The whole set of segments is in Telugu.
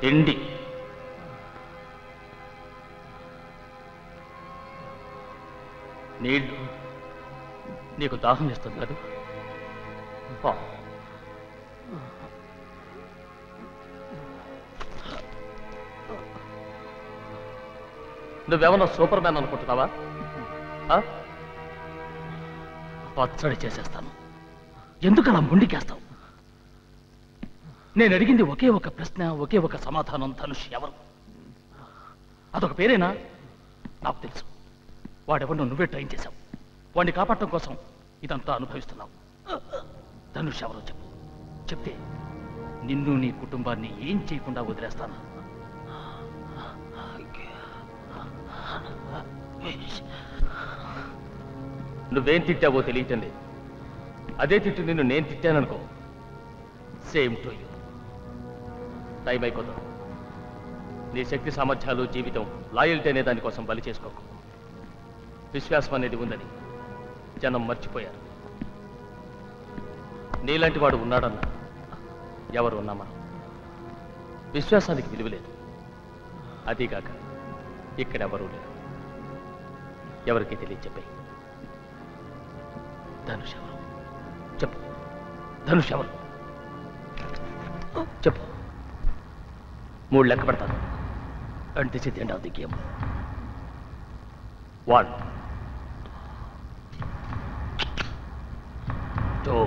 తిండి. నీళ్ళు. నీకు దాహం వేస్తుంది కదా? నువ్వేమన్నా సూపర్ మ్యాన్ అనుకుంటున్నావా? పచ్చడి చేసేస్తాను. ఎందుకలా మొండికేస్తావు? నేను అడిగింది ఒకే ఒక ప్రశ్న, ఒకే ఒక సమాధానం. ధనుష్ ఎవరు? అదొక పేరేనా? నాకు తెలుసు. వాడెవరినో నువ్వే ట్రైన్ చేశావు. వాడిని కాపాడటం కోసం ఇదంతా అనుభవిస్తున్నావు. ధనుష్ ఎవరో చెప్పు. చెప్తే నిన్ను నీ కుటుంబాన్ని ఏం చేయకుండా వదిలేస్తాను. నువ్వేం తిట్టావో తెలియటం లేదు. అదే తిట్టు నిన్ను నేను తిట్టాననుకో, సేమ్ టు యూ. టైం అయిపోతుంది. నీ శక్తి సామర్థ్యాలు, జీవితం, లాయల్టీ అనే దానికోసం బలి చేసుకోకు. విశ్వాసం అనేది ఉందని జనం మర్చిపోయారు. నీలాంటి వాడు ఉన్నాడన్నా ఎవరు ఉన్నామా? విశ్వాసానికి విలువలేదు. అదీగాక ఇక్కడెవరూ లేరు. ఎవరికి తెలియదు. చెప్పే ధనుష్ ఎవరు? చెప్పు. ధనుష్ ఎవరు? చెప్పు. 3 లెక్క పెడతాను. And this is the end of the game. 1 2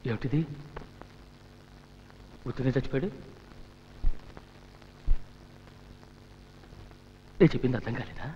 ఏమిటిది? ఉత్తనే చచ్చిపోయాడు. నేను చెప్పింది అర్థం కాలేదా?